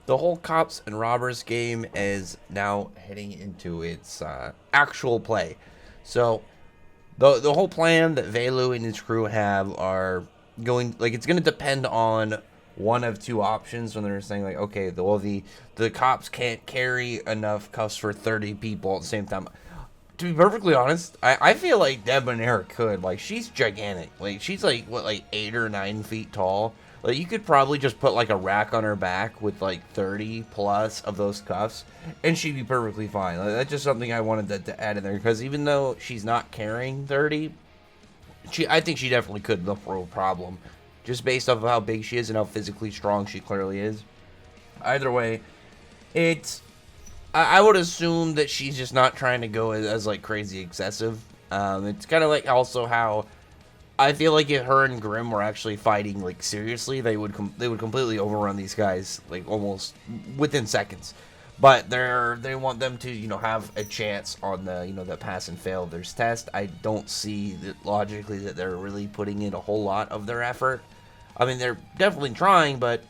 the whole cops and robbers game is now heading into its actual play. So the whole plan that Velu and his crew have are going, like, it's going to depend on one of two options when they're saying, like, okay, the cops can't carry enough cuffs for 30 people at the same time. To be perfectly honest, I feel like Debonair could. Like, she's gigantic. Like, she's like, what, like 8 or 9 feet tall. Like, you could probably just put like a rack on her back with like 30 plus of those cuffs, and she'd be perfectly fine. Like, that's just something I wanted to add in there, because even though she's not carrying 30, I think she definitely could, no problem. Just based off of how big she is and how physically strong she clearly is. Either way, it's I would assume that she's just not trying to go as like crazy excessive. It's kind of like also how I feel like if her and Grimm were actually fighting like seriously, they would completely overrun these guys like almost within seconds. But they want them to have a chance on the the pass and fail of their test. I don't see that logically that they're really putting in a whole lot of their effort. I mean, they're definitely trying, but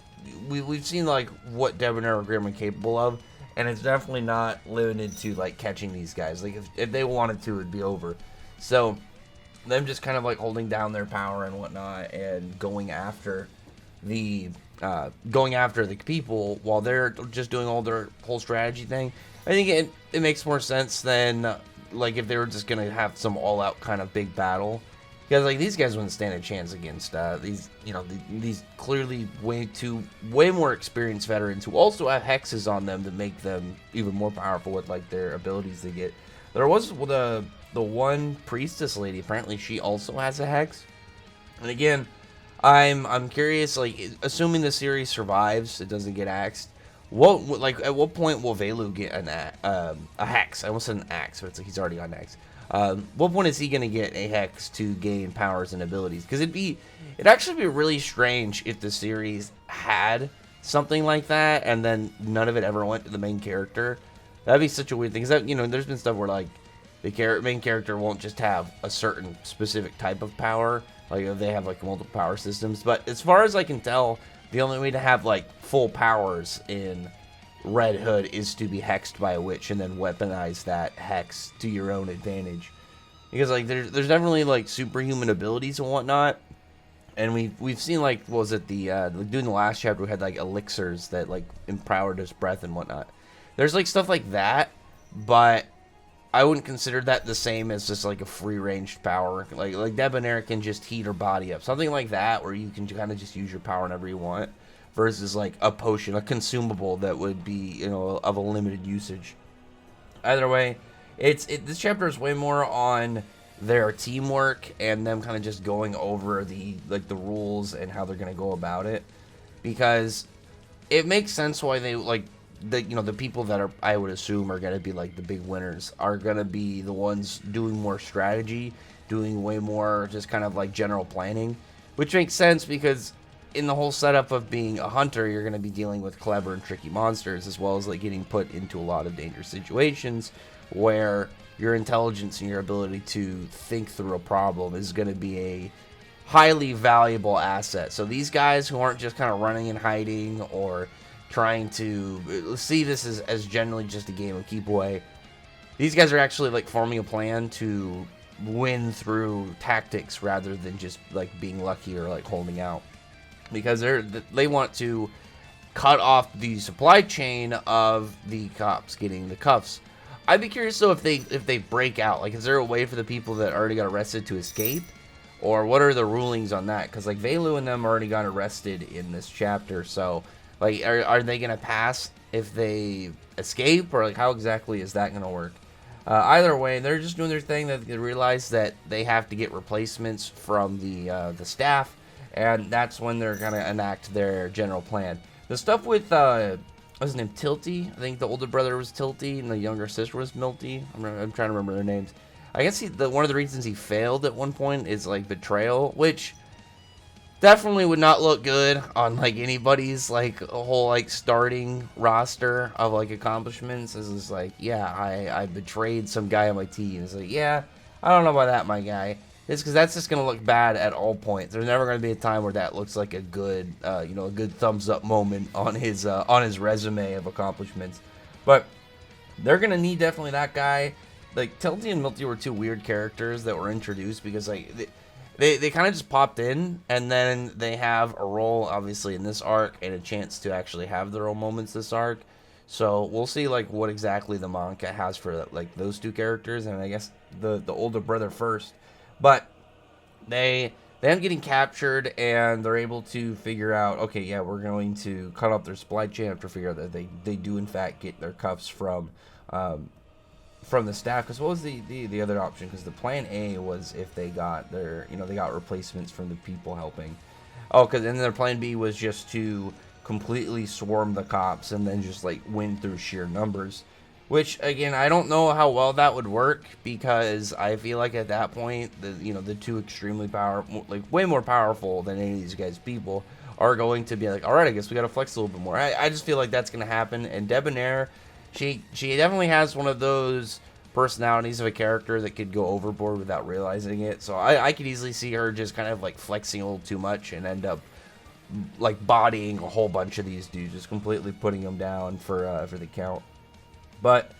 we've seen like what Debonair and Grimm are capable of, and it's definitely not limited to like catching these guys. Like if they wanted to, it'd be over. So them just kind of like holding down their power and whatnot, and going after the people while they're just doing all their whole strategy thing. I think it makes more sense than like if they were just gonna have some all out kind of big battle. Because like these guys wouldn't stand a chance against these clearly way more experienced veterans who also have hexes on them to make them even more powerful with like their abilities they get. There was the one priestess lady. Apparently, she also has a hex. And again, I'm curious. Like, assuming the series survives, it doesn't get axed. At what point will Velu get a hex? I almost said an axe, but it's like he's already on hex. What point is he gonna get a hex to gain powers and abilities? Because it'd actually be really strange if the series had something like that and then none of it ever went to the main character. That'd be such a weird thing. Because there's been stuff where like the main character won't just have a certain specific type of power. Like if they have like multiple power systems. But as far as I can tell, the only way to have like full powers in Red Hood is to be hexed by a witch and then weaponize that hex to your own advantage. Because like there's definitely like superhuman abilities and whatnot, and we've seen like what was it during the last chapter we had like elixirs that like empowered his breath and whatnot. There's like stuff like that, but I wouldn't consider that the same as just like a free ranged power. Like Debonair can just heat her body up, something like that, where you can kind of just use your power whenever you want. Versus like a potion, a consumable that would be of a limited usage. Either way, this chapter is way more on their teamwork and them kind of just going over the rules and how they're gonna go about it, because it makes sense why they like the people that are, I would assume, are gonna be like the big winners are gonna be the ones doing more strategy, doing way more just kind of like general planning, which makes sense because in the whole setup of being a hunter, you're going to be dealing with clever and tricky monsters, as well as like getting put into a lot of dangerous situations where your intelligence and your ability to think through a problem is going to be a highly valuable asset. So these guys who aren't just kind of running and hiding or trying to see this as generally just a game of keep away, these guys are actually like forming a plan to win through tactics rather than just like being lucky or like holding out. Because they want to cut off the supply chain of the cops getting the cuffs. I'd be curious though if they break out. Like, is there a way for the people that already got arrested to escape, or what are the rulings on that? Because like Velu and them already got arrested in this chapter, so like are they gonna pass if they escape, or like how exactly is that gonna work? Either way, they're just doing their thing. They realize that they have to get replacements from the staff. And that's when they're going to enact their general plan. The stuff with, what's his name, Tilty? I think the older brother was Tilty, and the younger sister was Milty. I'm trying to remember their names. I guess one of the reasons he failed at one point is, like, betrayal, which definitely would not look good on, like, anybody's, like, a whole, like, starting roster of, like, accomplishments. This is like, yeah, I betrayed some guy on my team. It's like, yeah, I don't know about that, my guy. is because that's just going to look bad at all points. There's never going to be a time where that looks like a good, a good thumbs up moment on his resume of accomplishments. But they're going to need definitely that guy. Like, Tilty and Milty were two weird characters that were introduced because, like, they kind of just popped in, and then they have a role, obviously, in this arc, and a chance to actually have their own moments this arc. So we'll see, like, what exactly the manga has for, like, those two characters, and I guess the older brother first. But they end up getting captured, and they're able to figure out, okay, yeah, we're going to cut off their supply chain after figure out that they do, in fact, get their cuffs from the staff. Because what was the other option? Because the plan A was if they got they got replacements from the people helping. Oh, because then their plan B was just to completely swarm the cops and then just like win through sheer numbers. Which again, I don't know how well that would work, because I feel like at that point, the two extremely powerful, like way more powerful than any of these guys' people, are going to be like, all right, I guess we got to flex a little bit more. I just feel like that's going to happen. And Debonair, she definitely has one of those personalities of a character that could go overboard without realizing it. So I could easily see her just kind of like flexing a little too much and end up like bodying a whole bunch of these dudes, just completely putting them down for the count. But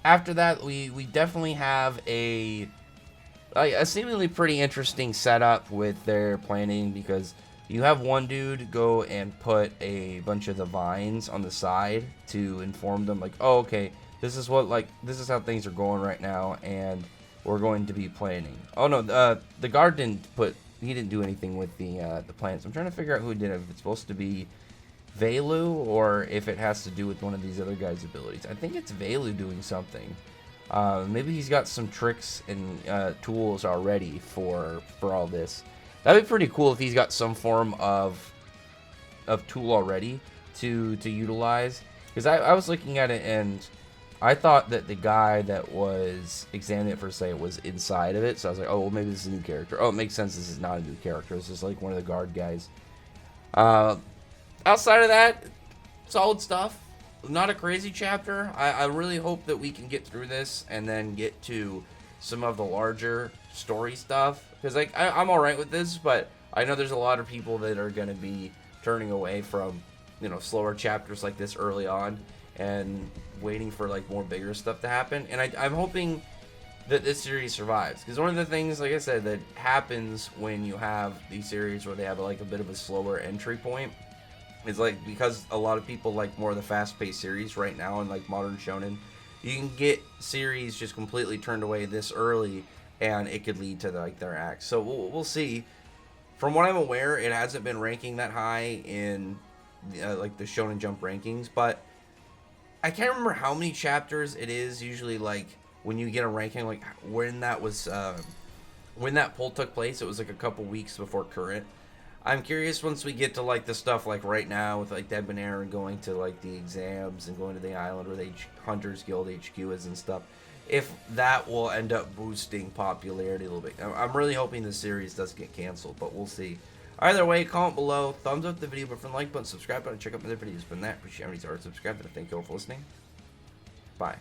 after that, we definitely have a seemingly pretty interesting setup with their planning, because you have one dude go and put a bunch of the vines on the side to inform them, like, oh, okay, this is how things are going right now, and we're going to be planning. Oh no, the guard didn't do anything with the plans. I'm trying to figure out who did it. If it's supposed to be Velu, or if it has to do with one of these other guys' abilities. I think it's Velu doing something. Maybe he's got some tricks and tools already for all this. That'd be pretty cool if he's got some form of tool already to utilize. Because I was looking at it, and I thought that the guy that was examining it for say was inside of it. So I was like, oh, well, maybe this is a new character. Oh, it makes sense. This is not a new character. This is like one of the guard guys. Outside of that, solid stuff. Not a crazy chapter. I really hope that we can get through this and then get to some of the larger story stuff. Because I'm alright with this, but I know there's a lot of people that are going to be turning away from, slower chapters like this early on and waiting for like more bigger stuff to happen. And I'm hoping that this series survives. Because one of the things, like I said, that happens when you have these series where they have like a bit of a slower entry point, it's like, because a lot of people like more of the fast-paced series right now in like modern shonen, you can get series just completely turned away this early, and it could lead to like their acts. So we'll see. From what I'm aware, it hasn't been ranking that high in like the Shonen Jump rankings, but I can't remember how many chapters it is usually. Like when you get a ranking, like when that poll took place, it was like a couple weeks before current. I'm curious once we get to like the stuff like right now with like Debonair and going to like the exams and going to the island where the Hunters Guild HQ is and stuff, if that will end up boosting popularity a little bit. I'm really hoping the series does get canceled, but we'll see. Either way, comment below, thumbs up the video, but from the like button, subscribe button, check out my other videos. But that, appreciate everybody's already subscribed, and thank you all for listening. Bye.